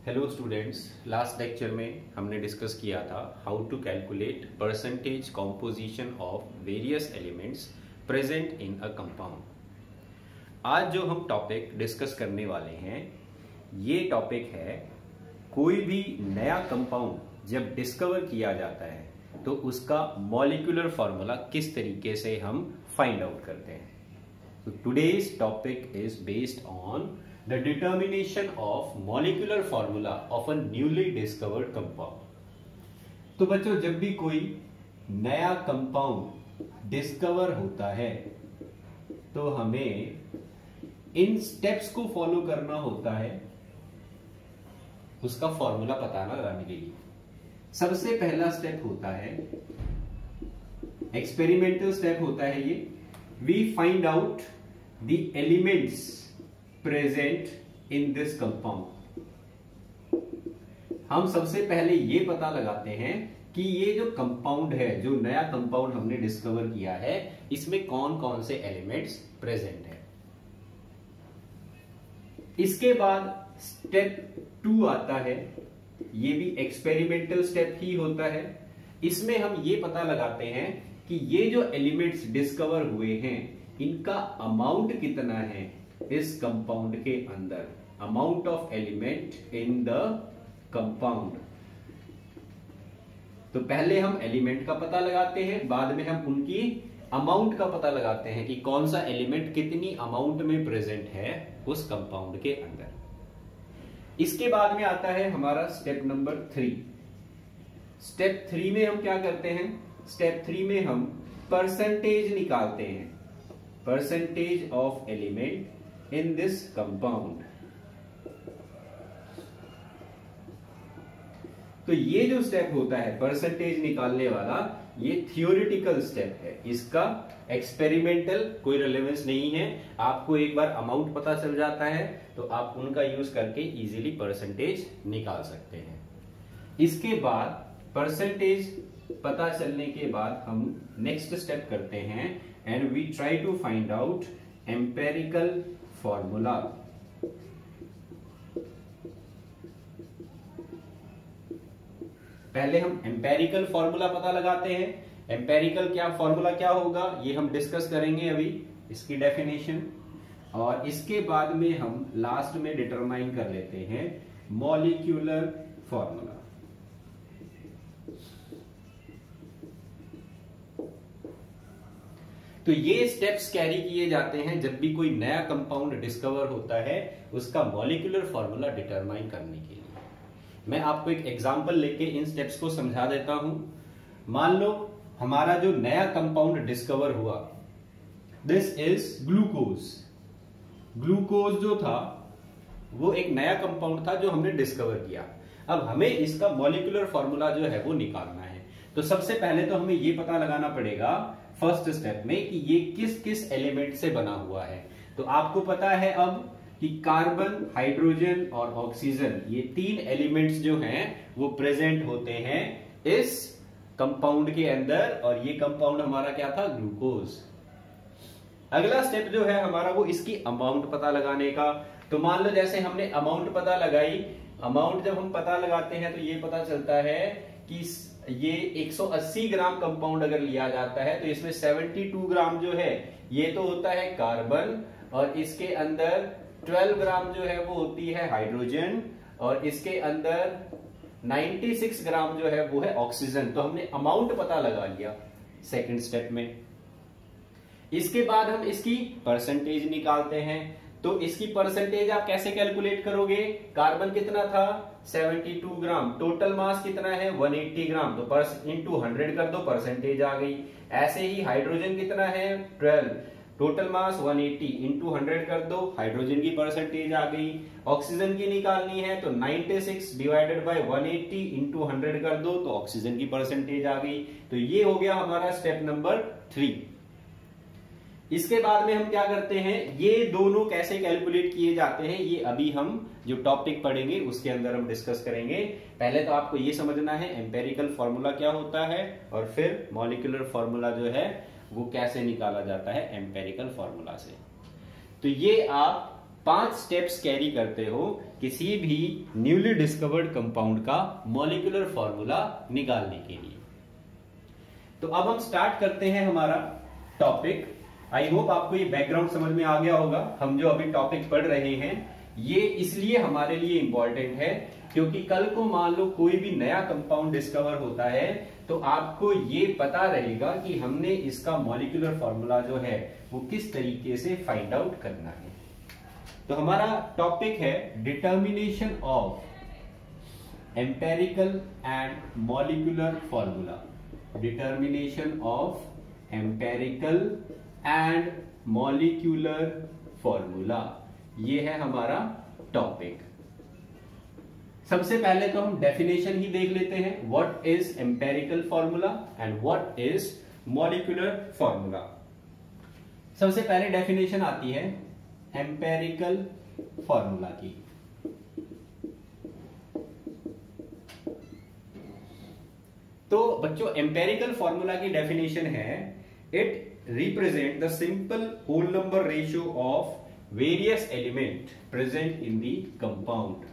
Hello students, last lecture में हमने discuss किया था how to calculate percentage composition of various elements present in a compound. आज जो हम टॉपिक डिस्कस करने वाले हैं ये टॉपिक है कोई भी नया कंपाउंड जब डिस्कवर किया जाता है तो उसका मॉलिक्यूलर फॉर्मूला किस तरीके से हम फाइंड आउट करते हैं। So today's topic is based on the determination of molecular formula of a newly discovered compound. तो बच्चों, जब भी कोई नया कंपाउंड डिस्कवर होता है तो हमें इन स्टेप्स को फॉलो करना होता है उसका फॉर्मूला पता लगाने के लिए। सबसे पहला स्टेप होता है एक्सपेरिमेंटल स्टेप होता है ये। We find out the elements present in this compound। हम सबसे पहले ये पता लगाते हैं कि ये जो कंपाउंड है, जो नया कंपाउंड हमने डिस्कवर किया है, इसमें कौन कौन से एलिमेंट्स प्रेजेंट है। इसके बाद स्टेप 2 आता है, ये भी एक्सपेरिमेंटल स्टेप ही होता है। इसमें हम ये पता लगाते हैं कि ये जो एलिमेंट्स डिस्कवर हुए हैं इनका अमाउंट कितना है इस कंपाउंड के अंदर, amount of element in the compound. तो पहले हम एलिमेंट का पता लगाते हैं, बाद में हम उनकी अमाउंट का पता लगाते हैं कि कौन सा एलिमेंट कितनी अमाउंट में प्रेजेंट है उस कंपाउंड के अंदर। इसके बाद में आता है हमारा स्टेप नंबर 3। स्टेप 3 में हम क्या करते हैं? स्टेप 3 में हम परसेंटेज निकालते हैं, percentage of element in this compound. तो ये जो स्टेप होता है परसेंटेज निकालने वाला, ये थियोरिटिकल स्टेप है, इसका एक्सपेरिमेंटल कोई रिलेवेंस नहीं है। आपको एक बार अमाउंट पता चल जाता है तो आप उनका यूज करके इजीली परसेंटेज निकाल सकते हैं। इसके बाद परसेंटेज पता चलने के बाद हम नेक्स्ट स्टेप करते हैं and we try to find out empirical formula. पहले हम एम्पेरिकल फॉर्मूला पता लगाते हैं। एम्पेरिकल क्या फॉर्मूला क्या होगा ये हम डिस्कस करेंगे अभी, इसकी डेफिनेशन। और इसके बाद में हम लास्ट में डिटरमाइन कर लेते हैं मॉलिक्यूलर फॉर्मूला। तो ये स्टेप्स कैरी किए जाते हैं जब भी कोई नया कंपाउंड डिस्कवर होता है उसका मॉलिक्यूलर फॉर्मूला डिटरमाइन करने के लिए। मैं आपको एक एग्जांपल लेके इन स्टेप्स को समझा देता हूं। मान लो हमारा जो नया कंपाउंड डिस्कवर हुआ, दिस इज ग्लूकोज। ग्लूकोज जो था वो एक नया कंपाउंड था जो हमने डिस्कवर किया। अब हमें इसका मॉलिक्यूलर फॉर्मूला जो है वो निकालना है। तो सबसे पहले तो हमें ये पता लगाना पड़ेगा फर्स्ट स्टेप में कि ये किस किस एलिमेंट से बना हुआ है। तो आपको पता है अब कि कार्बन, हाइड्रोजन और ऑक्सीजन, ये 3 एलिमेंट्स जो हैं वो प्रेजेंट होते हैं इस कंपाउंड के अंदर, और ये कंपाउंड हमारा क्या था? ग्लूकोज। अगला स्टेप जो है हमारा वो इसकी अमाउंट पता लगाने का। तो मान लो जैसे हमने अमाउंट पता लगाई, अमाउंट जब हम पता लगाते हैं तो ये पता चलता है कि ये 180 ग्राम कंपाउंड अगर लिया जाता है तो इसमें 72 ग्राम जो है ये तो होता है कार्बन, और इसके अंदर 12 ग्राम जो है वो होती है हाइड्रोजन, और इसके अंदर 96 ग्राम जो है वो है ऑक्सीजन। तो हमने अमाउंट पता लगा लिया सेकंड स्टेप में। इसके बाद हम इसकी परसेंटेज निकालते हैं। तो इसकी परसेंटेज आप कैसे कैलकुलेट करोगे? कार्बन कितना था? 72 ग्राम। टोटल मास कितना है? 180 ग्राम। तो इंटू 100 कर दो, परसेंटेज आ गई। ऐसे ही हाइड्रोजन कितना है? 12। टोटल मास 180 इंटू 100 कर दो, हाइड्रोजन की परसेंटेज आ गई। ऑक्सीजन की निकालनी है तो 96 डिवाइडेड बाय 180 इंटू 100 कर दो, तो ऑक्सीजन की परसेंटेज आ गई। तो ये हो गया हमारा स्टेप नंबर 3। इसके बाद में हम क्या करते हैं, ये दोनों कैसे कैलकुलेट किए जाते हैं ये अभी हम जो टॉपिक पढ़ेंगे उसके अंदर हम डिस्कस करेंगे। पहले तो आपको ये समझना है एम्पेरिकल फॉर्मूला क्या होता है, और फिर मॉलिक्यूलर फॉर्मूला जो है वो कैसे निकाला जाता है एम्पेरिकल फॉर्मूला से। तो ये आप 5 स्टेप्स कैरी करते हो किसी भी न्यूली डिस्कवर्ड कंपाउंड का मॉलिक्यूलर फॉर्मूला निकालने के लिए। तो अब हम स्टार्ट करते हैं हमारा टॉपिक। आई होप आपको ये बैकग्राउंड समझ में आ गया होगा। हम जो अभी टॉपिक पढ़ रहे हैं ये इसलिए हमारे लिए इंपॉर्टेंट है क्योंकि कल को मान लो कोई भी नया कंपाउंड डिस्कवर होता है तो आपको ये पता रहेगा कि हमने इसका मॉलिक्यूलर फॉर्मूला जो है वो किस तरीके से फाइंड आउट करना है। तो हमारा टॉपिक है determination of empirical and molecular formula. Determination of empirical and molecular formula, ये है हमारा टॉपिक। सबसे पहले तो हम डेफिनेशन ही देख लेते हैं। What is empirical formula and what is molecular formula. सबसे पहले डेफिनेशन आती है एम्पेरिकल फॉर्मूला की। तो बच्चों एम्पेरिकल फॉर्मूला की डेफिनेशन है it represent the simple whole number ratio of various element present in the compound.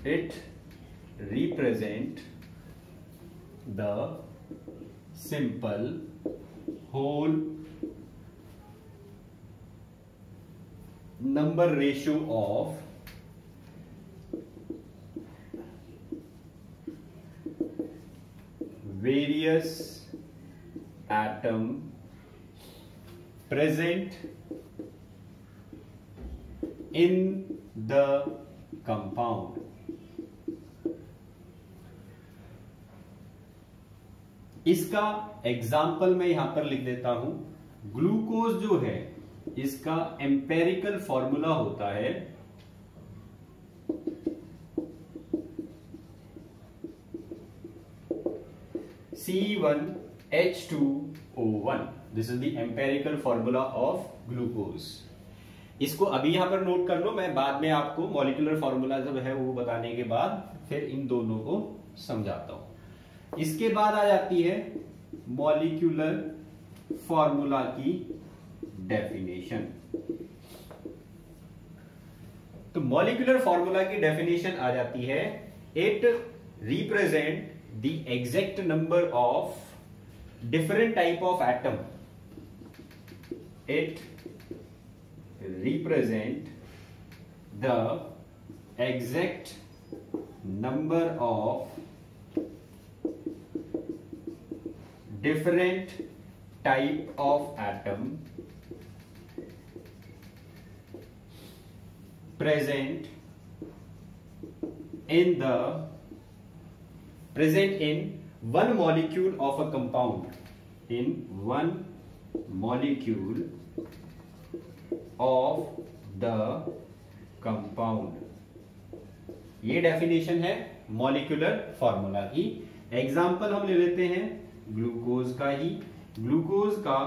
It represent the simple whole number ratio of various atom present in the compound. इसका example मैं यहां पर लिख देता हूं। Glucose जो है इसका एम्पेरिकल फॉर्मूला होता है C1H2O1। This is the empirical formula of glucose. इसको अभी यहां पर नोट कर लो, मैं बाद में आपको मॉलिक्यूलर फॉर्मूला जब है वो बताने के बाद फिर इन दोनों को समझाता हूं। इसके बाद आ जाती है मॉलिक्यूलर फॉर्मूला की डेफिनेशन। तो मॉलिक्यूलर फॉर्मूला की डेफिनेशन आ जाती है it represent the exact number of different type of atom. It represent the exact number of different type of atom present in one molecule of a compound, in one molecule of the compound। ये definition है molecular formula की। Example हम ले लेते हैं glucose का ही। Glucose का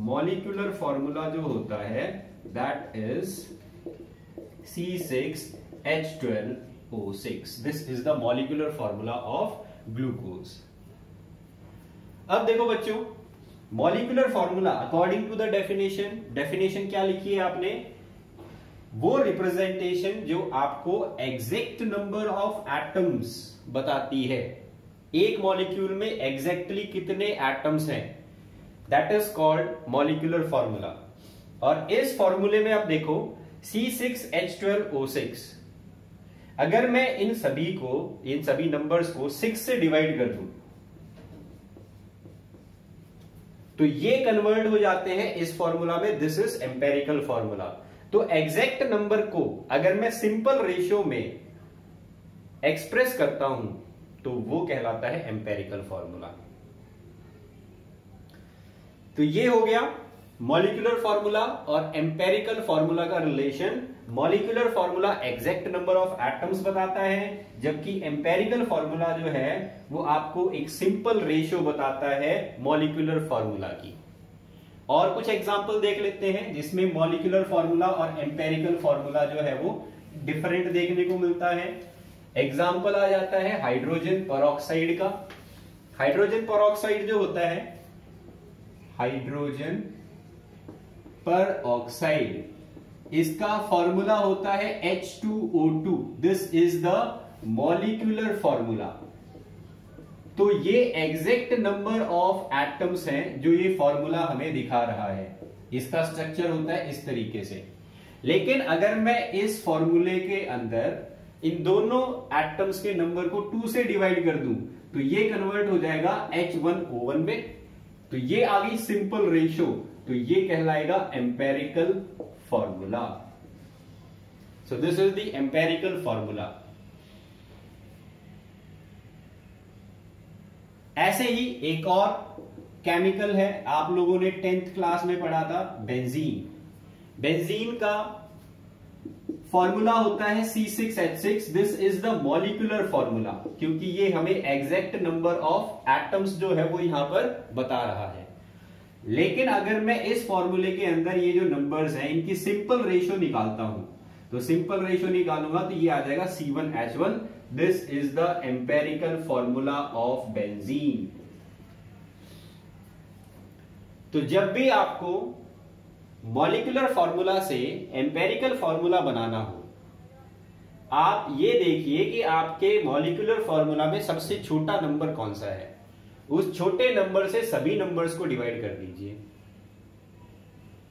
मॉलिक्यूलर फॉर्मूला जो होता है that is C6H12O6। This is the molecular formula of glucose. अब देखो बच्चों molecular formula according to the definition, definition क्या लिखी है आपने, वो रिप्रेजेंटेशन जो आपको एग्जैक्ट नंबर ऑफ एटम्स बताती है। एक मॉलिक्यूल में एग्जैक्टली कितने एटम्स हैं, that is called molecular formula. और इस फॉर्मूले में आप देखो C6H12O6, अगर मैं इन सभी नंबर्स को 6 से डिवाइड कर दूं तो ये कन्वर्ट हो जाते हैं इस फॉर्मूला में। This is empirical formula. तो एग्जैक्ट नंबर को अगर मैं सिंपल रेशियो में एक्सप्रेस करता हूं तो वो कहलाता है एम्पेरिकल फॉर्मूला। तो ये हो गया मॉलिक्यूलर फॉर्मूला और एम्पेरिकल फॉर्मूला का relation. Molecular formula exact number of atoms बताता है, जबकि एम्पेरिकल फॉर्मूला जो है वो आपको एक सिंपल रेशियो बताता है मॉलिक्यूलर फॉर्मूला की। और कुछ एग्जांपल देख लेते हैं जिसमें मॉलिक्यूलर फॉर्मूला और एम्पेरिकल फॉर्मूला जो है वो डिफरेंट देखने को मिलता है। एग्जांपल आ जाता है हाइड्रोजन परऑक्साइड का। हाइड्रोजन परऑक्साइड जो होता है, हाइड्रोजन परऑक्साइड इसका फॉर्मूला होता है H2O2। This is the molecular formula. तो ये एग्जैक्ट नंबर ऑफ एटम्स हैं जो ये फॉर्मूला हमें दिखा रहा है। इसका स्ट्रक्चर होता है इस तरीके से। लेकिन अगर मैं इस फॉर्मूले के अंदर इन दोनों एटम्स के नंबर को 2 से डिवाइड कर दूं तो ये कन्वर्ट हो जाएगा H1O1 में। तो ये आ गई सिंपल रेशियो, तो ये कहलाएगा empirical formula. So this is the empirical formula. ऐसे ही एक और केमिकल है, आप लोगों ने 10th क्लास में पढ़ा था, बेंजीन। बेंजीन का फॉर्मूला होता है C6H6। This is the molecular formula, क्योंकि ये हमें एग्जैक्ट नंबर ऑफ एटम्स जो है वो यहां पर बता रहा है। लेकिन अगर मैं इस फॉर्मूले के अंदर ये जो नंबर्स हैं इनकी सिंपल रेशियो निकालता हूं, तो सिंपल रेशियो निकालूंगा तो ये आ जाएगा C1H1। This is the empirical formula of benzene. तो जब भी आपको मॉलिक्यूलर फॉर्मूला से एम्पेरिकल फॉर्मूला बनाना हो, आप ये देखिए कि आपके मॉलिक्यूलर फॉर्मूला में सबसे छोटा नंबर कौन सा है। उस छोटे नंबर से सभी नंबर्स को डिवाइड कर दीजिए।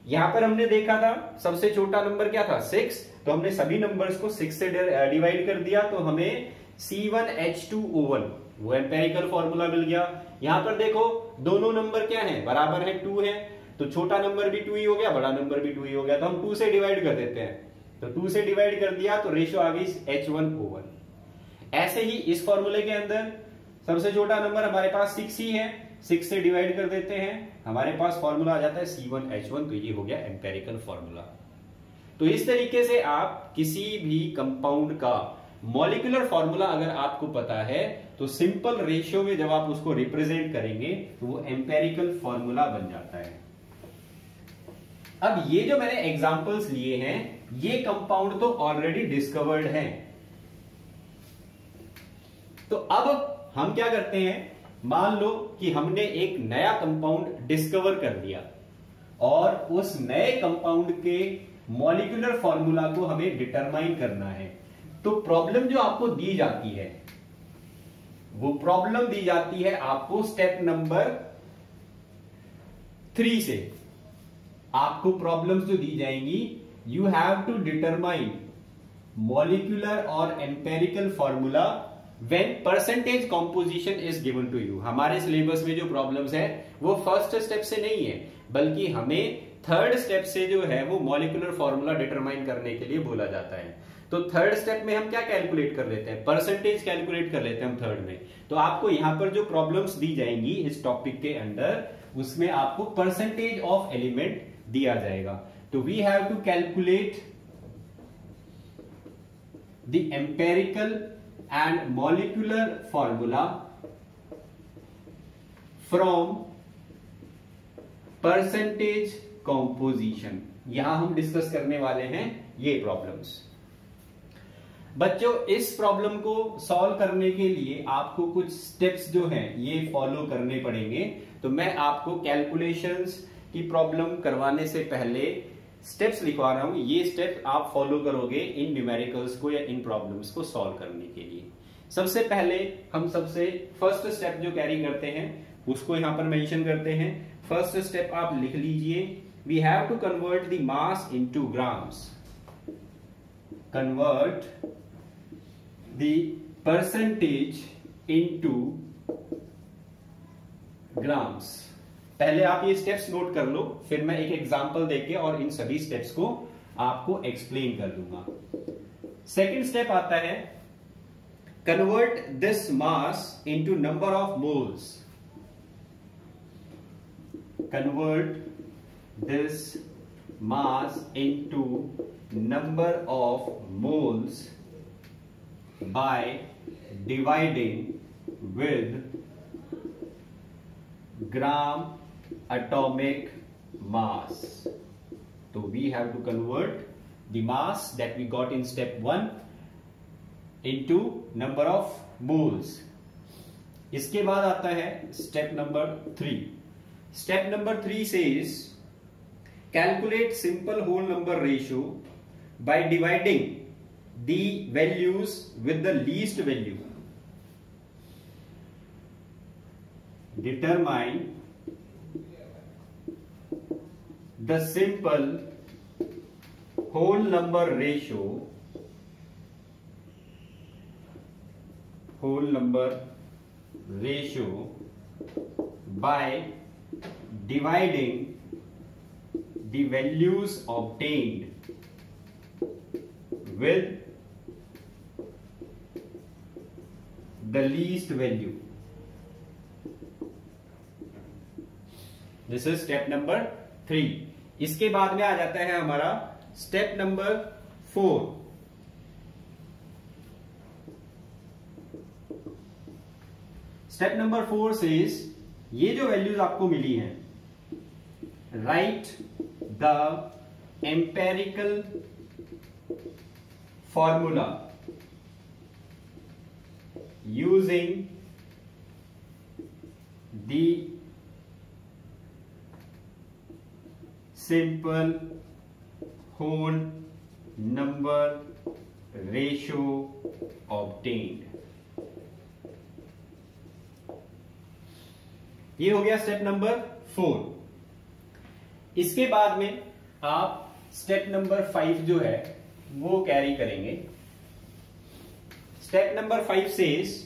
यहां पर हमने देखा था सबसे छोटा नंबर क्या था, 6। तो हमने सभी नंबर्स को 6 से डिवाइड कर दिया, तो हमें C1H2O1 वो एम्पेरिकल फॉर्मूला मिल गया। यहां पर देखो दोनों नंबर क्या है, बराबर है, 2 है, तो छोटा नंबर भी 2 ही हो गया, बड़ा नंबर भी 2 ही हो गया। तो हम 2 से डिवाइड कर देते हैं, तो 2 से डिवाइड कर दिया तो रेशियो आ गई H1O1। ऐसे ही इस फॉर्मूले के अंदर सबसे छोटा नंबर हमारे पास 6 ही है, 6 से डिवाइड कर देते हैं, हमारे पास फॉर्मूला आ जाता है C1H1। तो ये हो गया एम्पेरिकल फॉर्मूला। तो इस तरीके से आप किसी भी कंपाउंड का मॉलिक्यूलर फॉर्मूला अगर आपको पता है तो सिंपल रेशियो में जब आप उसको रिप्रेजेंट करेंगे तो वो एम्पेरिकल फॉर्मूला बन जाता है। अब ये जो मैंने एग्जांपल्स लिए हैं ये कंपाउंड तो ऑलरेडी डिस्कवर्ड हैं। तो अब हम क्या करते हैं, मान लो कि हमने एक नया कंपाउंड डिस्कवर कर दिया और उस नए कंपाउंड के मॉलिक्यूलर फॉर्मूला को हमें डिटरमाइन करना है। तो प्रॉब्लम जो आपको दी जाती है वो प्रॉब्लम दी जाती है आपको स्टेप नंबर 3 से। आपको प्रॉब्लम्स जो दी जाएंगी, you have to determine molecular और empirical formula when percentage composition is given to you. हमारे सिलेबस में जो प्रॉब्लम्स है वो फर्स्ट स्टेप से नहीं है, बल्कि हमें थर्ड स्टेप से जो है वो मॉलिक्यूलर फॉर्मूला डिटरमाइन करने के लिए बोला जाता है। तो थर्ड स्टेप में हम क्या कैलकुलेट कर लेते हैं, परसेंटेज कैलकुलेट कर लेते हैं हम थर्ड में। तो आपको यहां पर जो प्रॉब्लम्स दी जाएंगी इस टॉपिक के अंदर, उसमें आपको परसेंटेज ऑफ एलिमेंट दिया जाएगा। तो we have to calculate the empirical and molecular formula from percentage composition. यहां हम डिस्कस करने वाले हैं ये प्रॉब्लम्स। बच्चों इस प्रॉब्लम को सॉल्व करने के लिए आपको कुछ स्टेप्स जो हैं ये फॉलो करने पड़ेंगे। तो मैं आपको कैलकुलेशंस की प्रॉब्लम करवाने से पहले स्टेप्स लिखवा रहा हूं। ये स्टेप आप फॉलो करोगे इन न्यूमेरिकल्स को या इन प्रॉब्लम्स को सॉल्व करने के लिए। सबसे पहले हम सबसे फर्स्ट स्टेप जो कैरी करते हैं उसको यहां पर मेंशन करते हैं। फर्स्ट स्टेप आप लिख लीजिए, we have to convert the mass into grams. Convert the percentage into grams. पहले आप ये स्टेप्स नोट कर लो, फिर मैं एक एग्जांपल देके और इन सभी स्टेप्स को आपको एक्सप्लेन कर दूंगा। सेकंड स्टेप आता है, convert this mass into number of moles. Convert this mass into number of moles by dividing with gram atomic mass. So we have to convert the mass that we got in step 1 into number of moles. इसके बाद आता है step number 3. Step number 3 says calculate simple whole number ratio by dividing the values with the least value. Determine the simple whole number ratio by dividing the values obtained with the least value. This is step number 3. इसके बाद में आ जाता है हमारा step number 4. Step number 4 says ये जो values आपको मिली हैं, write the empirical formula using the simple whole number ratio obtained. ये हो गया स्टेप नंबर 4. इसके बाद में आप स्टेप नंबर 5 जो है वो कैरी करेंगे. Step number 5 says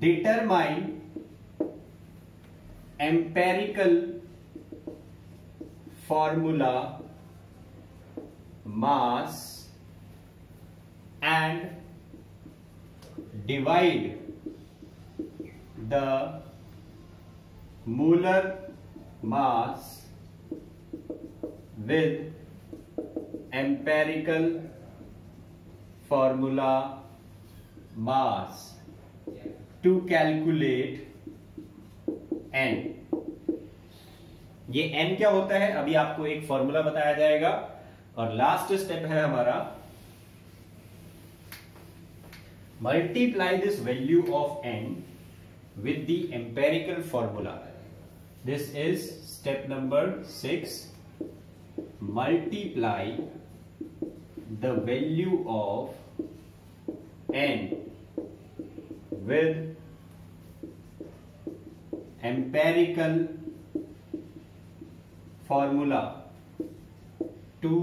determine empirical formula mass and divide the molar mass with empirical formula mass to calculate n. ये n क्या होता है अभी आपको एक फॉर्मूला बताया जाएगा. और लास्ट स्टेप है हमारा multiply this value of n with the empirical formula. This is step number 6. Multiply the value of n with empirical formula to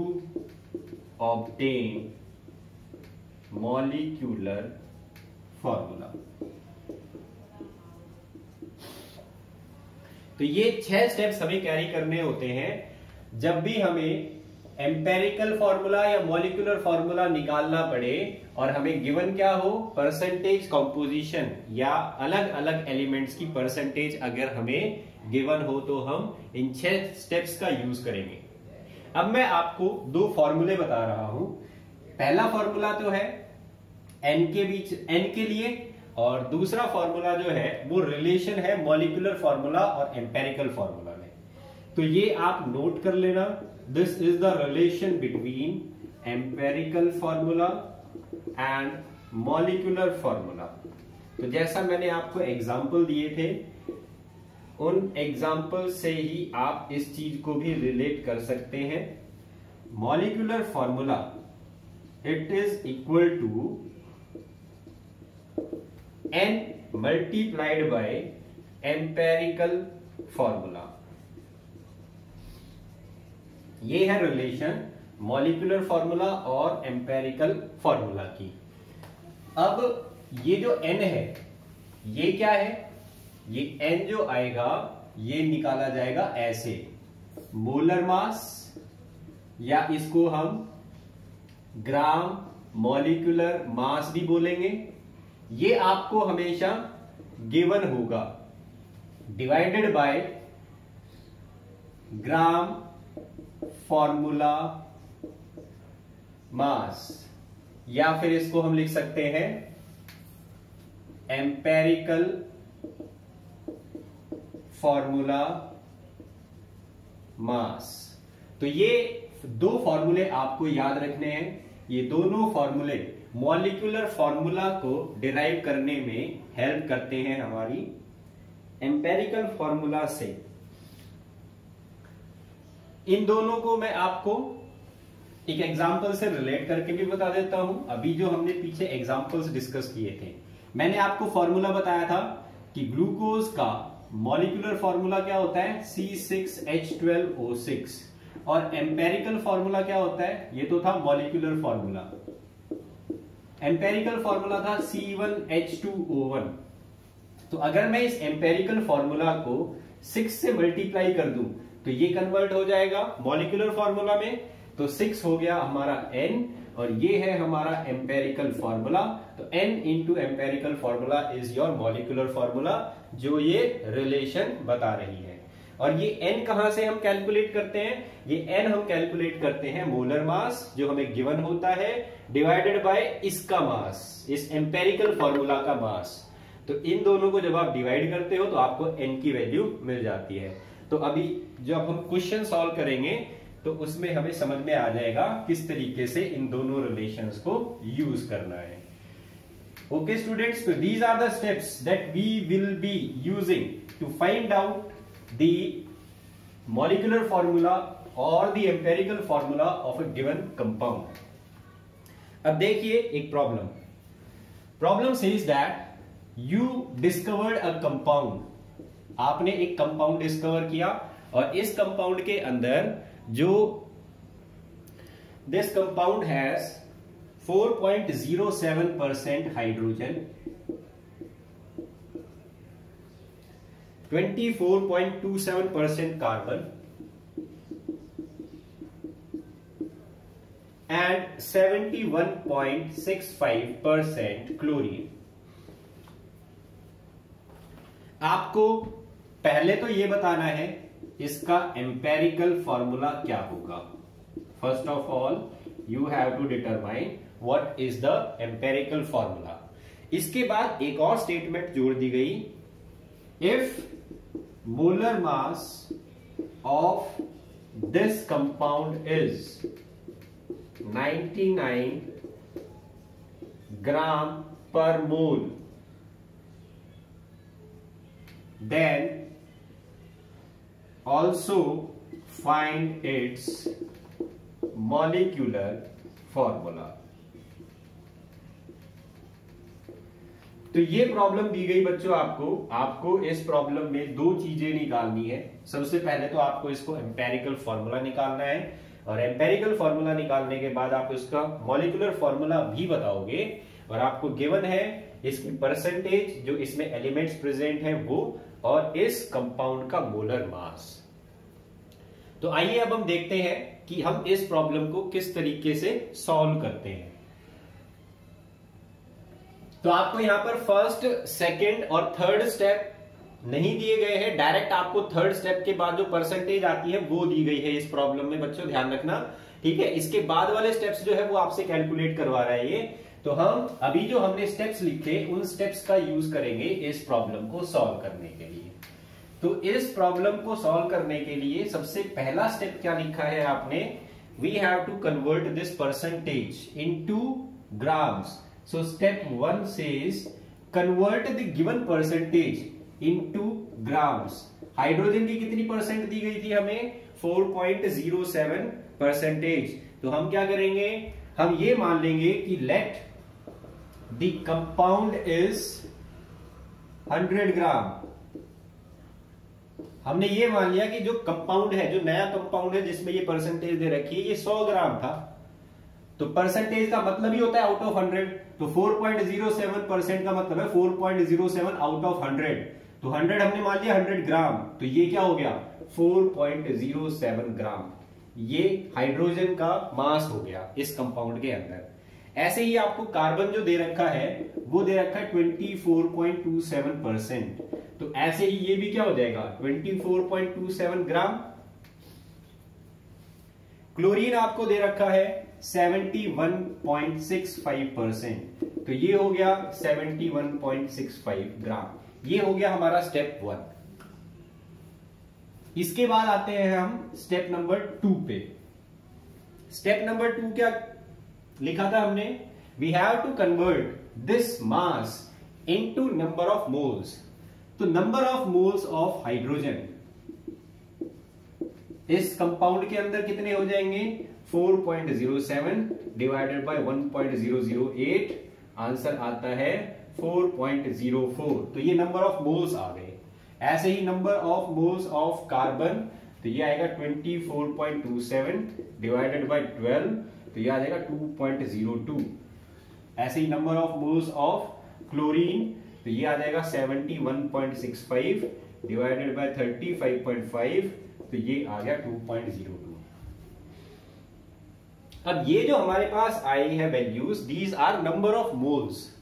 obtain molecular formula. तो ये 6 स्टेप्स हमें कैरी करने होते हैं जब भी हमें एम्पेरिकल फॉर्मूला या मॉलिक्यूलर फॉर्मूला निकालना पड़े और हमें गिवन क्या हो, परसेंटेज कंपोजिशन या अलग अलग एलिमेंट्स की परसेंटेज अगर हमें गिवन हो तो हम इन 6 स्टेप्स का यूज करेंगे. अब मैं आपको 2 फॉर्मूले बता रहा हूं. पहला फॉर्मूला तो है n के लिए, और दूसरा फॉर्मूला जो है वो रिलेशन है मॉलिक्यूलर फॉर्मूला और एम्पेरिकल फॉर्मूला में. तो ये आप नोट कर लेना. This is the relation between empirical formula and molecular formula. तो जैसा मैंने आपको एग्जाम्पल दिए थे उन एग्जाम्पल से ही आप इस चीज को भी रिलेट कर सकते हैं. Molecular formula it is equal to n multiplied by empirical formula. ये है रिलेशन मॉलिक्यूलर फॉर्मूला और एम्पेरिकल फॉर्मूला की. अब ये जो n है ये क्या है, ये n जो आएगा ये निकाला जाएगा ऐसे, मोलर मास या इसको हम ग्राम मॉलिक्यूलर मास भी बोलेंगे. ये आपको हमेशा गिवन होगा divided by gram formula mass, या फिर इसको हम लिख सकते हैं एम्पेरिकल फॉर्मूला मास. तो ये 2 फॉर्मूले आपको याद रखने हैं. ये दोनों फॉर्मूले मॉलिक्यूलर फॉर्मूला को डिराइव करने में हेल्प करते हैं हमारी एम्पेरिकल फॉर्मूला से. इन दोनों को मैं आपको एक एग्जांपल से रिलेट करके भी बता देता हूं। अभी जो हमने पीछे एग्जांपल्स डिस्कस किए थे, मैंने आपको फॉर्मूला बताया था कि ग्लूकोज का मॉलिक्यूलर फॉर्मूला क्या होता है, C6H12O6, और एम्पेरिकल फॉर्मूला क्या होता है, ये तो था मॉलिक्यूलर फॉर्मूला, एम्पेरिकल फॉर्मूला था C1H2O1। तो अगर मैं इस एम्पेरिकल फॉर्मूला को 6 से मल्टीप्लाई कर दूं तो ये कन्वर्ट हो जाएगा मॉलिक्यूलर फॉर्मूला में, तो 6 हो गया हमारा n, और ये है हमारा एम्पेरिकल फॉर्मूला। तो n into empirical formula is your molecular formula, जो ये रिलेशन बता रही है। और ये n कहां से हम कैलकुलेट करते हैं, ये n हम कैलकुलेट करते हैं मोलर मास जो हमें गिवन होता है डिवाइडेड बाय इसका मास, इस एम्पेरिकल फॉर्मूला का मास। तो इन दोनों को जब आप डिवाइड करते हो तो आपको n की वैल्यू मिल जाती है। तो अभी जब हम क्वेश्चन सॉल्व करेंगे तो उसमें हमें समझ में आ जाएगा किस तरीके से इन दोनों रिलेशंस को यूज करना है। ओके स्टूडेंट्स, तो these are the steps that we will be using to find out the molecular formula और the empirical formula of a given compound. अब देखिए एक problem says that you discovered a compound, आपने एक compound discover किया और इस compound के अंदर जो this compound has 4.07% hydrogen, 24.27% carbon and 71.65% chlorine. आपको पहले तो ये बताना है इसका एम्पेरिकल फॉर्मूला क्या होगा। First of all you have to determine what is the empirical formula. इसके बाद एक और स्टेटमेंट जोड़ दी गई, if molar mass of this compound is 99 gram per mole, then also find its molecular formula। तो ये प्रॉब्लम दी गई बच्चों आपको इस प्रॉब्लम में दो चीजें निकालनी है। सबसे पहले तो आपको इसको एम्पेरिकल फॉर्मूला निकालना है, और एम्पेरिकल फॉर्मूला निकालने के बाद आप इसका मॉलिक्यूलर फॉर्मूला भी बताओगे, और आपको गिवन है इसकी परसेंटेज जो इसमें एलिमेंट्स प्रेजेंट है वो, और इस कंपाउंड का मोलर मास। तो आइए अब हम देखते हैं कि हम इस प्रॉब्लम को किस तरीके से सॉल्व करते हैं। तो आपको यहां पर फर्स्ट, सेकंड और थर्ड स्टेप नहीं दिए गए हैं, डायरेक्ट आपको थर्ड स्टेप के बाद जो परसेंटेज आती है वो दी गई है इस प्रॉब्लम में। बच्चों ध्यान रखना, ठीक है। इसके बाद वाले स्टेप्स जो है वो आपसे कैलकुलेट करवा रहा है ये। तो हम अभी जो हमने स्टेप्स लिखे उन स्टेप्स का यूज करेंगे इस प्रॉब्लम को सॉल्व करने के लिए। तो इस प्रॉब्लम को सॉल्व करने के लिए सबसे पहला स्टेप क्या लिखा है आपने, we have to convert this percentage into grams. So step 1 says convert the given percentage into grams. Hydrogen की कितनी परसेंट दी गई थी हमें, 4.07%। तो हम क्या करेंगे, हम ये मान लेंगे कि लेट द कंपाउंड इज 100 ग्राम। हमने ये मान लिया कि जो कंपाउंड है, जो नया कंपाउंड है जिसमें ये परसेंटेज दे रखी है, ये 100 ग्राम था। तो परसेंटेज का मतलब ही होता है आउट ऑफ 100। तो 4.07% का मतलब है 4.07 आउट ऑफ 100। तो 100 हमने मान लिया 100 ग्राम, तो ये क्या हो गया 4.07 ग्राम। ये हाइड्रोजन का मास हो गया इस कंपाउंड के अंदर। ऐसे ही आपको कार्बन जो दे रखा है वो दे रखा है 24.27%। तो ऐसे ही ये भी क्या हो जाएगा 24.27 ग्राम। क्लोरीन आपको दे रखा है 71.65%। तो ये हो गया 71.65 ग्राम। ये हो गया हमारा स्टेप 1। इसके बाद आते हैं हम स्टेप नंबर 2 पे। स्टेप नंबर 2 क्या लिखा था हमने, we have to convert this mass into number of moles. तो number of moles of hydrogen, इस कंपाउंड के अंदर कितने हो जाएंगे 4.07 डिवाइडेड बाय 1.008, आंसर आता है 4.04। तो ये नंबर ऑफ मोल्स आ गए। ऐसे ही number of moles of carbon, तो ये आएगा 24.27 डिवाइडेड बाय 12, तो ये आ जाएगा 2.02। ऐसे ही number of moles of chlorine, तो ये आ जाएगा 71.65 डिवाइडेड बाय 35.5, तो ये आ गया 2.02। अब ये जो हमारे पास आई है values, these are number of moles.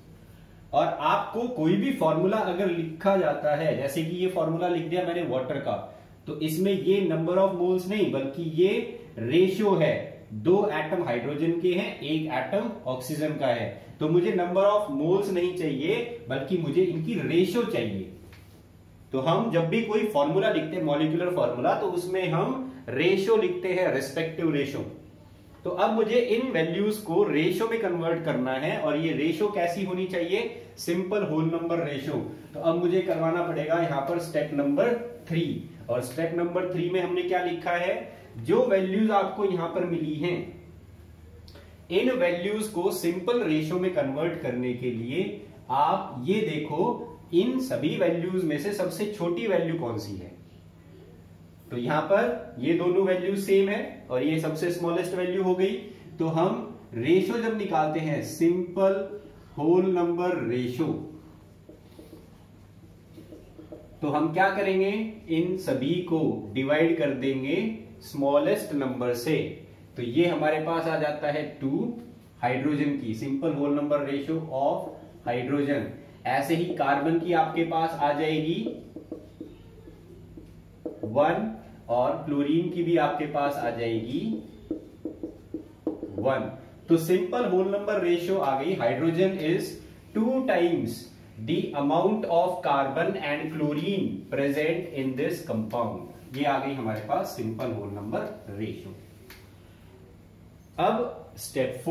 और आपको कोई भी फॉर्मूला अगर लिखा जाता है, जैसे कि ये फॉर्मूला लिख दिया मैंने वाटर का, तो इसमें ये नंबर ऑफ मोल्स नहीं बल्कि ये रेशियो है। 2 एटम हाइड्रोजन के हैं, 1 एटम ऑक्सीजन का है, तो मुझे नंबर ऑफ मोल्स नहीं चाहिए बल्कि मुझे इनकी रेशियो चाहिए। तो हम जब भी कोई फॉर्मूला लिखते हैं, मॉलिक्यूलर फॉर्मूला, तो उसमें हम रेशियो लिखते हैं, रेस्पेक्टिव रेशियो। तो अब मुझे इन वैल्यूज को रेशियो में कन्वर्ट करना है, और ये रेशियो कैसी होनी चाहिए, सिंपल होल नंबर रेशियो। तो अब मुझे करवाना पड़ेगा यहां पर स्टेप नंबर 3, और स्टेप नंबर 3 में हमने क्या लिखा है, जो वैल्यूज आपको यहां पर मिली हैं, इन वैल्यूज को सिंपल रेशियो में कन्वर्ट करने के लिए आप ये देखो इन सभी वैल्यूज में से सबसे छोटी वैल्यू कौन सी है। तो यहां पर ये दोनों वैल्यू सेम है और ये सबसे स्मॉलेस्ट वैल्यू हो गई। तो हम रेशियो जब निकालते हैं, सिंपल होल नंबर रेशियो, तो हम क्या करेंगे, इन सभी को डिवाइड कर देंगे स्मॉलेस्ट नंबर से। तो ये हमारे पास आ जाता है 2 हाइड्रोजन की, simple whole number ratio of hydrogen. ऐसे ही कार्बन की आपके पास आ जाएगी 1, और क्लोरीन की भी आपके पास आ जाएगी 1। तो सिंपल होल नंबर रेशियो आ गई, hydrogen is 2 times the amount of carbon and chlorine present in this compound. ये आ गई हमारे पास सिंपल होल नंबर रेशियो। अब स्टेप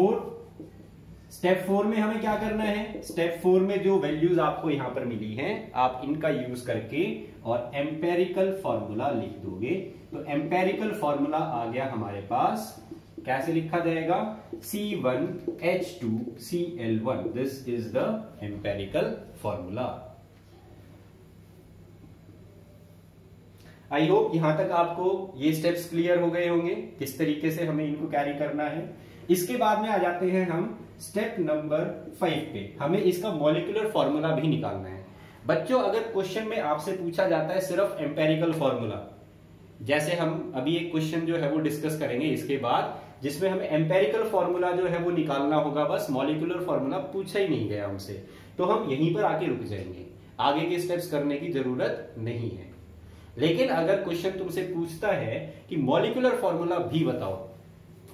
4 में हमें क्या करना है, स्टेप 4 में जो वैल्यूज आपको यहां पर मिली हैं, आप इनका यूज करके और एम्पेरिकल फॉर्मूला लिख दोगे। तो एम्पेरिकल फॉर्मूला आ गया हमारे पास, कैसे लिखा जाएगा, C1H2Cl1, this is the empirical formula. I hope यहां तक आपको ये स्टेप्स क्लियर हो गए होंगे, किस तरीके से हमें इनको कैरी करना है। इसके बाद में आ जाते हैं हम स्टेप नंबर 5 पे। हमें इसका मॉलिक्यूलर फॉर्मूला भी निकालना है। बच्चों, अगर क्वेश्चन में आपसे पूछा जाता है सिर्फ एम्पेरिकल फॉर्मूला, जैसे हम अभी एक क्वेश्चन जो है वो डिस्कस करेंगे इसके बाद, जिसमें हमें एम्पेरिकल फॉर्मूला जो है वो निकालना होगा, बस मॉलिक्यूलर फॉर्मूला पूछा ही नहीं गया हमसे, तो हम यहीं पर आके रुक जाएंगे, आगे के स्टेप्स करने की जरूरत नहीं है। लेकिन अगर क्वेश्चन तुमसे पूछता है कि मॉलिक्यूलर फॉर्मूला भी बताओ,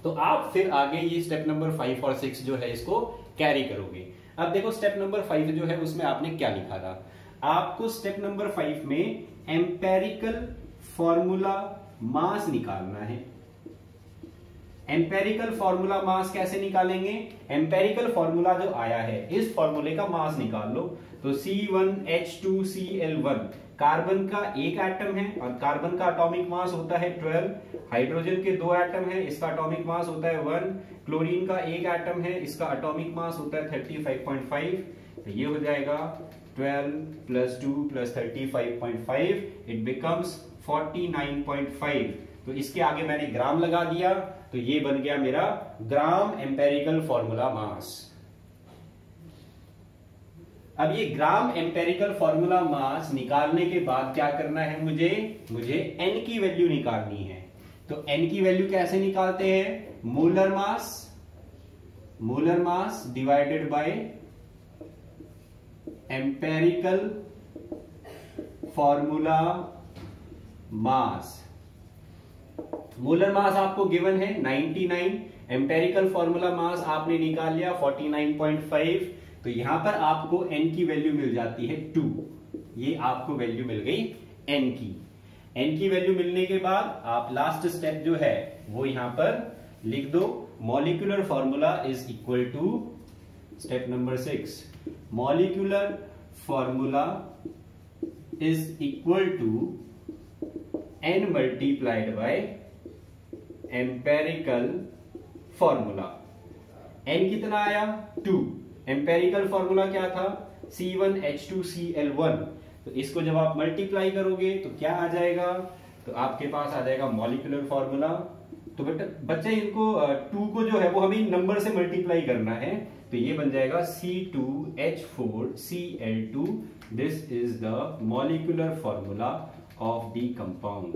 तो आप फिर आगे ये स्टेप नंबर 5 और 6 जो है इसको कैरी करोगे। अब देखो स्टेप नंबर 5 जो है उसमें आपने क्या लिखा था, आपको स्टेप नंबर 5 में एम्पेरिकल फॉर्मूला मास निकालना है। एम्पेरिकल फॉर्मूला मास कैसे निकालेंगे, एम्पेरिकल फॉर्मूला जो आया है इस फॉर्मूले का मास निकाल लो। तो C1H2Cl1 कार्बन का 1 एटम है और कार्बन का एटॉमिक मास होता है 12, हाइड्रोजन के 2 एटम है, इसका एटॉमिक मास होता है 1, क्लोरीन का 1 एटम है, इसका एटॉमिक मास होता है 35.5। तो ये हो जाएगा 12 + 2 + 35.5, इट बिकम्स 49.5। तो इसके आगे मैंने ग्राम लगा दिया, तो ये बन गया मेरा ग्राम एम्पेरिकल फॉर्मूला मास। अब ये ग्राम एम्पेरिकल फॉर्मूला मास निकालने के बाद क्या करना है, मुझे n की वैल्यू निकालनी है। तो n की वैल्यू कैसे निकालते हैं, molar mass divided by empirical formula mass. Molar mass आपको गिवन है 99, एम्पेरिकल फॉर्मूला मास आपने निकाल लिया 49.5। तो यहां पर आपको n की वैल्यू मिल जाती है 2, ये आपको वैल्यू मिल गई n की वैल्यू मिलने के बाद आप लास्ट स्टेप जो है वो यहां पर लिख दो, molecular formula is equal to step number 6, molecular formula is equal to n multiplied by empirical formula. n कितना आया 2। एम्पेरिकल फॉर्मूला क्या था C1H2Cl1। तो इसको जब आप मल्टीप्लाई करोगे तो क्या आ जाएगा, तो आपके पास आ जाएगा मॉलिक्यूलर फॉर्मूला। तो बेटा बच्चे इनको 2 को जो है वो हमें नंबर से मल्टीप्लाई करना है, तो ये बन जाएगा C2H4Cl2। This is the molecular formula of the compound.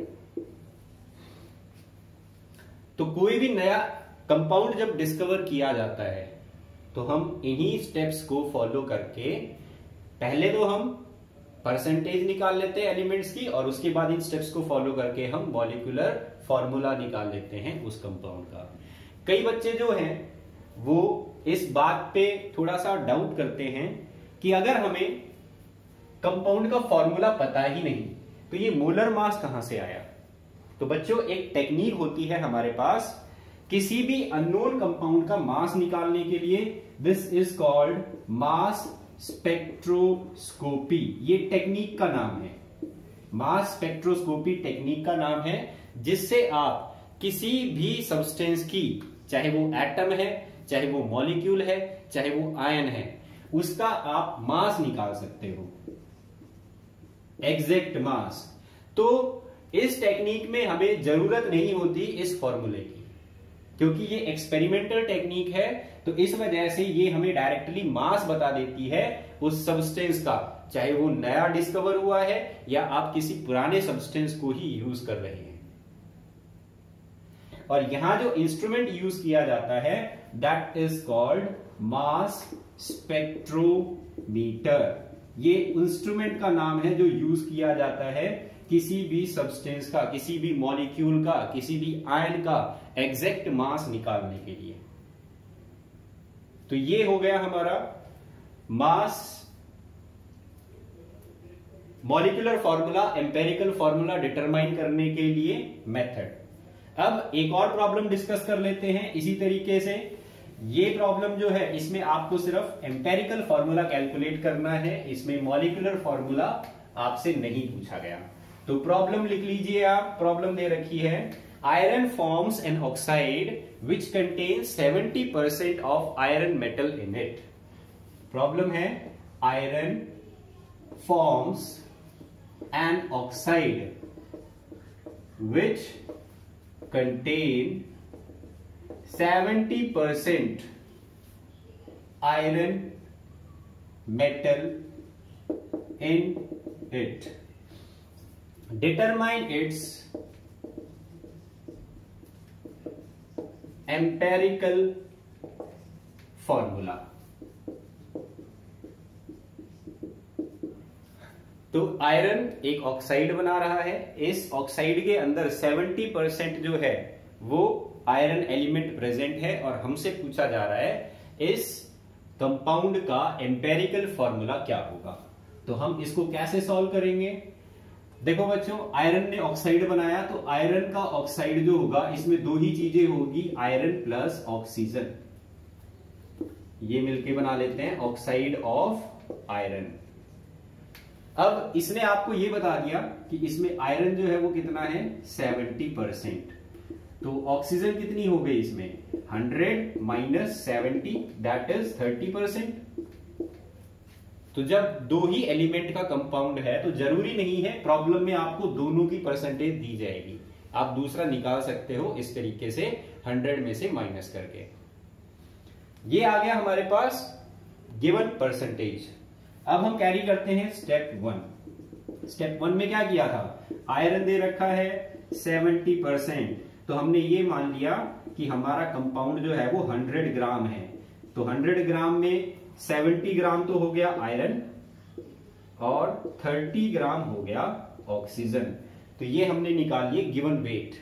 तो कोई भी नया कंपाउंड जब डिस्कवर किया जाता है तो हम इन्हीं स्टेप्स को फॉलो करके पहले तो हम परसेंटेज निकाल लेते हैं एलिमेंट्स की, और उसके बाद इन स्टेप्स को फॉलो करके हम मॉलिक्यूलर फॉर्मूला निकाल लेते हैं उस कंपाउंड का। कई बच्चे जो हैं वो इस बात पे थोड़ा सा डाउट करते हैं कि अगर हमें कंपाउंड का फॉर्मूला पता ही नहीं तो ये मोलर मास कहां से आया। तो बच्चों एक टेक्निक होती है हमारे पास किसी भी अननोन कंपाउंड का मास निकालने के लिए, this is called mass spectroscopy. ये टेक्निक का नाम है, मास स्पेक्ट्रोस्कोपी टेक्निक का नाम है, जिससे आप किसी भी सब्सटेंस की, चाहे वो एटम है, चाहे वो मॉलिक्यूल है, चाहे वो आयन है, उसका आप मास निकाल सकते हो, एग्जैक्ट मास। तो इस टेक्निक में हमें जरूरत नहीं होती इस फॉर्मूले की, क्योंकि ये एक्सपेरिमेंटल टेक्निक है। तो इस वजह से ये हमें डायरेक्टली मास बता देती है उस सब्सटेंस का, चाहे वो नया डिस्कवर हुआ है या आप किसी पुराने सब्सटेंस को ही यूज कर रहे हैं। और यहां जो इंस्ट्रूमेंट यूज किया जाता है that is called mass spectrometer. ये इंस्ट्रूमेंट का नाम है जो यूज किया जाता है किसी भी सब्सटेंस का, किसी भी मॉलिक्यूल का, किसी भी आयन का एग्जैक्ट मास निकालने के लिए। तो ये हो गया हमारा mass molecular formula, empirical formula determine करने के लिए मेथड। अब एक और प्रॉब्लम डिस्कस कर लेते हैं इसी तरीके से। ये प्रॉब्लम जो है इसमें आपको सिर्फ एम्पेरिकल फॉर्मूला कैलकुलेट करना है, इसमें मॉलिक्यूलर फॉर्मूला आपसे नहीं पूछा गया। तो प्रॉब्लम लिख लीजिए आप। प्रॉब्लम दे रखी है iron forms an oxide which contains 70% of iron metal in it. Problem है iron forms an oxide which contain 70% iron metal in it. Determine its empirical formula. तो आयरन एक ऑक्साइड बना रहा है, इस ऑक्साइड के अंदर 70% जो है वो आयरन एलिमेंट प्रेजेंट है, और हमसे पूछा जा रहा है इस कंपाउंड का एम्पेरिकल फॉर्मूला क्या होगा। तो हम इसको कैसे सॉल्व करेंगे। देखो बच्चों, आयरन ने ऑक्साइड बनाया, तो आयरन का ऑक्साइड जो होगा इसमें दो ही चीजें होगी, आयरन प्लस ऑक्सीजन। ये मिलके बना लेते हैं ऑक्साइड ऑफ आयरन। अब इसने आपको ये बता दिया कि इसमें आयरन जो है वो कितना है 70%। तो ऑक्सीजन कितनी हो गई इसमें 100 माइनस 70 दैट इज 30%। तो जब दो ही एलिमेंट का कंपाउंड है तो जरूरी नहीं है प्रॉब्लम में आपको दोनों की परसेंटेज दी जाएगी, आप दूसरा निकाल सकते हो इस तरीके से 100 में से माइनस करके। ये आ गया हमारे पास गिवन परसेंटेज। अब हम कैरी करते हैं स्टेप 1। स्टेप 1 में क्या किया था, आयरन दे रखा है 70%, तो हमने ये मान लिया कि हमारा कंपाउंड जो है वो 100 ग्राम है। तो 100 ग्राम में 70 ग्राम तो हो गया आयरन और 30 ग्राम हो गया ऑक्सीजन। तो ये हमने निकाल लिए गिवन वेट।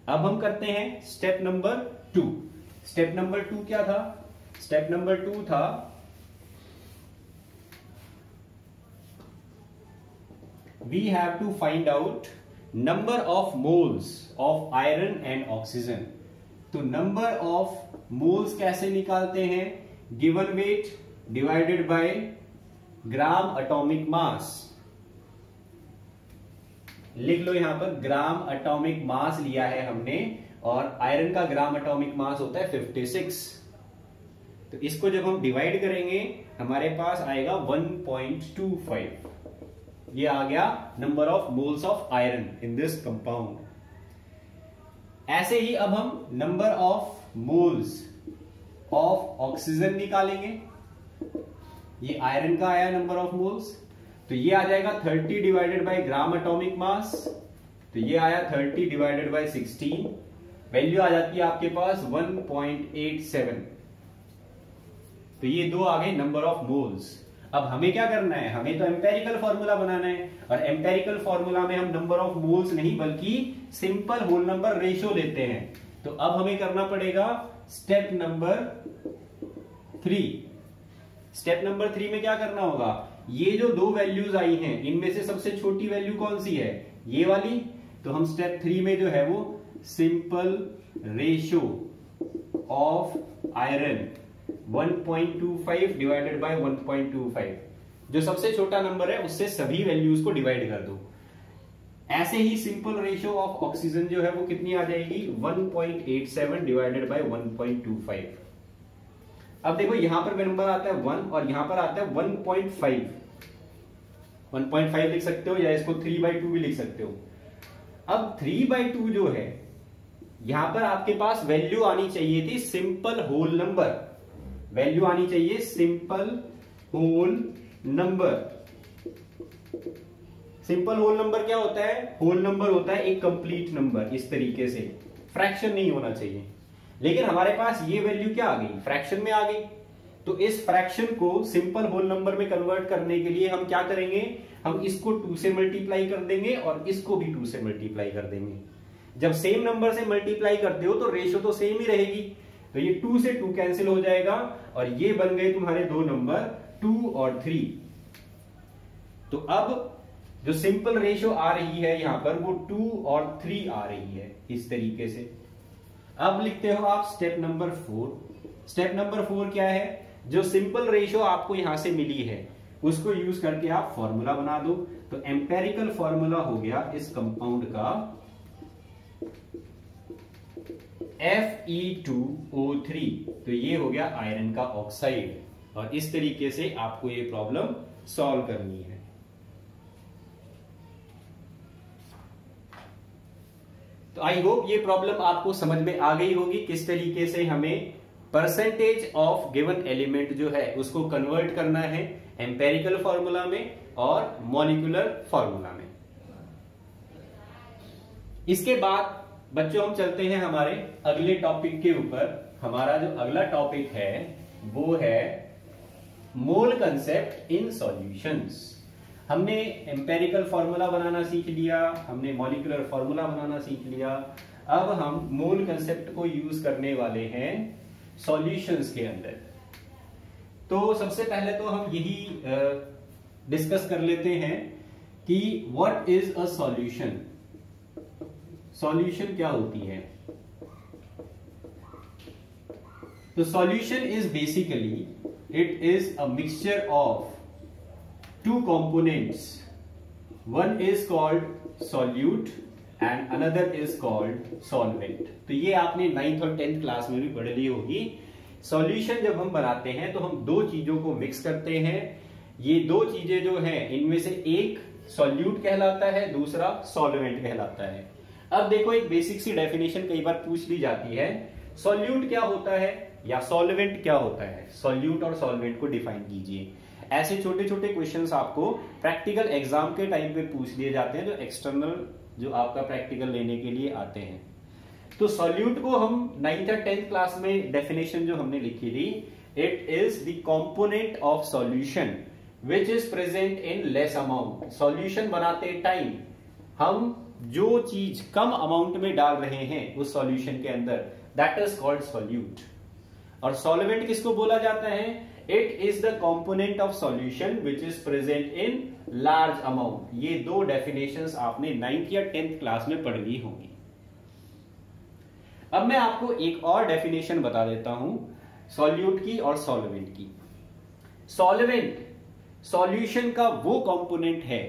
अब हम करते हैं स्टेप नंबर 2। स्टेप नंबर 2 क्या था, स्टेप नंबर 2 था we have to find out number of moles of iron and oxygen। तो number of moles कैसे निकालते हैं, given weight divided by gram atomic mass. लिख लो यहां पर ग्राम एटॉमिक मास लिया है हमने, और आयरन का ग्राम एटॉमिक मास होता है 56। तो इसको जब हम डिवाइड करेंगे हमारे पास आएगा 1.25। ये आ गया number of moles of iron in this compound. ऐसे ही अब हम number of moles of oxygen निकालेंगे। ये आयरन का आया नंबर ऑफ मोल्स, तो ये आ जाएगा 30 divided by gram atomic mass, तो ये आया 30 डिवाइडेड बाय 16, वैल्यू आ जाती है आपके पास 1.87। तो ये दो आ गए नंबर ऑफ मोल्स। अब हमें क्या करना है, हमें तो एम्पेरिकल फॉर्मूला बनाना है, और एम्पेरिकल फॉर्मूला में हम नंबर ऑफ मोल्स नहीं बल्कि सिंपल होल नंबर रेशियो लेते हैं। तो अब हमें करना पड़ेगा स्टेप नंबर 3। स्टेप नंबर 3 में क्या करना होगा, ये जो दो वैल्यूज आई हैं इनमें से सबसे छोटी वैल्यू कौन सी है, ये वाली। तो हम स्टेप 3 में जो है वो simple ratio of iron 1.25 divided by 1.25, जो सबसे छोटा नंबर है उससे सभी वैल्यूज को डिवाइड कर दो। ऐसे ही सिंपल रेशियो ऑफ ऑक्सीजन जो है वो कितनी आ जाएगी, 1.87 डिवाइडेड बाय 1.25। अब देखो यहां पर नंबर आता है 1 और यहां पर आता है 1.5। 1.5 लिख सकते हो या इसको 3/2 भी लिख सकते हो। अब 3/2 जो है यहां पर आपके पास वैल्यू आनी चाहिए थी सिंपल होल नंबर, वैल्यू आनी चाहिए simple whole number. Simple whole number क्या होता है, होल नंबर होता है एक कंप्लीट नंबर, इस तरीके से फ्रैक्शन नहीं होना चाहिए। लेकिन हमारे पास ये वैल्यू क्या आ गई, फ्रैक्शन में आ गई। तो इस फ्रैक्शन को सिंपल होल नंबर में कन्वर्ट करने के लिए हम क्या करेंगे, हम इसको 2 से मल्टीप्लाई कर देंगे और इसको भी 2 से मल्टीप्लाई कर देंगे। जब सेम नंबर से मल्टीप्लाई करते हो तो रेशियो तो सेम ही रहेगी, तो ये 2 से 2 कैंसिल हो जाएगा और ये बन गए तुम्हारे दो नंबर 2 और 3। तो अब जो सिंपल रेशियो आ रही है यहां पर वो 2 और 3 आ रही है इस तरीके से। अब लिखते हो आप स्टेप नंबर 4। स्टेप नंबर 4 क्या है, जो सिंपल रेशियो आपको यहां से मिली है उसको यूज करके आप फॉर्मूला बना दो। तो एम्पेरिकल फॉर्मूला हो गया इस कंपाउंड का Fe2O3, तो ये हो गया आयरन का ऑक्साइड, और इस तरीके से आपको ये प्रॉब्लम सॉल्व करनी है। तो आई होप ये प्रॉब्लम आपको समझ में आ गई होगी, किस तरीके से हमें परसेंटेज ऑफ गिवन एलिमेंट जो है उसको कन्वर्ट करना है एम्पेरिकल फॉर्मूला में और मॉलिक्यूलर फॉर्मूला में। इसके बाद बच्चों हम चलते हैं हमारे अगले टॉपिक के ऊपर। हमारा जो अगला टॉपिक है वो है मोल कंसेप्ट इन सॉल्यूशंस। हमने एम्पेरिकल फॉर्मूला बनाना सीख लिया, हमने मॉलिक्यूलर फॉर्मूला बनाना सीख लिया, अब हम मोल कंसेप्ट को यूज करने वाले हैं सॉल्यूशंस के अंदर। तो सबसे पहले तो हम यही डिस्कस कर लेते हैं कि what is a solution. Solution क्या होती है। तो solution is basically it is a mixture of two components, one is called solute and another is called solvent। तो ये आपने 9th और 10th क्लास में भी पढ़ ली होगी। सॉल्यूशन जब हम बनाते हैं तो हम दो चीजों को मिक्स करते हैं। ये दो चीजें जो हैं इनमें से एक सॉल्यूट कहलाता है, दूसरा सॉल्वेंट कहलाता है। अब देखो एक बेसिक सी डेफिनेशन कई बार पूछ ली जाती है, सॉल्यूट क्या होता है या सॉल्वेंट क्या होता है, सॉल्यूट और सॉल्वेंट को डिफाइन कीजिए। ऐसे छोटे छोटे क्वेश्चंस आपको प्रैक्टिकल एग्जाम के टाइम पे पूछ लिए जाते हैं, जो एक्सटर्नल जो आपका प्रैक्टिकल लेने के लिए आते हैं। तो सॉल्यूट को हम 9th और 10th क्लास में डेफिनेशन जो हमने लिखी थी, it is the component of solution which is present in less amount. Solution बनाते टाइम हम जो चीज कम अमाउंट में डाल रहे हैं उस सॉल्यूशन के अंदर, दैट इज कॉल्ड सॉल्यूट। और सॉल्वेंट किसको बोला जाता है, it is the component of solution which is present in large amount. ये दो डेफिनेशंस आपने 9th या 10th क्लास में पढ़ ली होंगी। अब मैं आपको एक और डेफिनेशन बता देता हूं सॉल्यूट की और सॉल्वेंट की। सॉल्वेंट सॉल्यूशन का वो कंपोनेंट है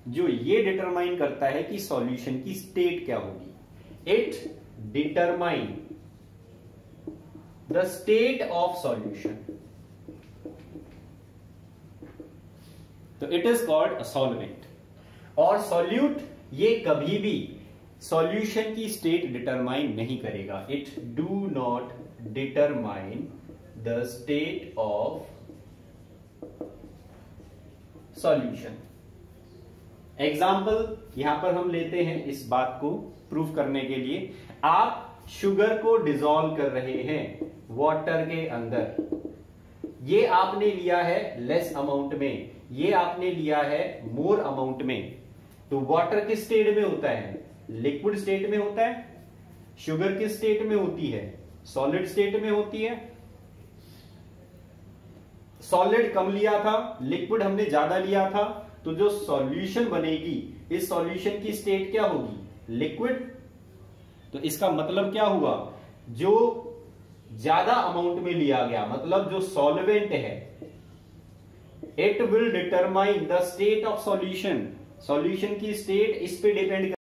जो ये डिटरमाइन करता है कि सॉल्यूशन की स्टेट क्या होगी। It determine the state of solution. तो it is called a solvent. और solute ये कभी भी सॉल्यूशन की स्टेट डिटरमाइन नहीं करेगा. It do not determine the state of solution. Example यहां पर हम लेते हैं इस बात को प्रूफ करने के लिए. आप शुगर को डिसॉल्व कर रहे हैं वाटर के अंदर. ये आपने लिया है लेस अमाउंट में, ये आपने लिया है मोर अमाउंट में. तो वाटर किस स्टेट में होता है? लिक्विड स्टेट में होता है. शुगर किस स्टेट में होती है? सॉलिड स्टेट में होती है. सॉलिड कम लिया था, लिक्विड हमने ज्यादा लिया था, तो जो सॉल्यूशन बनेगी इस सॉल्यूशन की स्टेट क्या होगी? लिक्विड. तो इसका मतलब क्या हुआ? जो ज्यादा अमाउंट में लिया गया, मतलब जो सॉल्वेंट है, it will determine the state of solution. Solution की स्टेट इस पे डिपेंड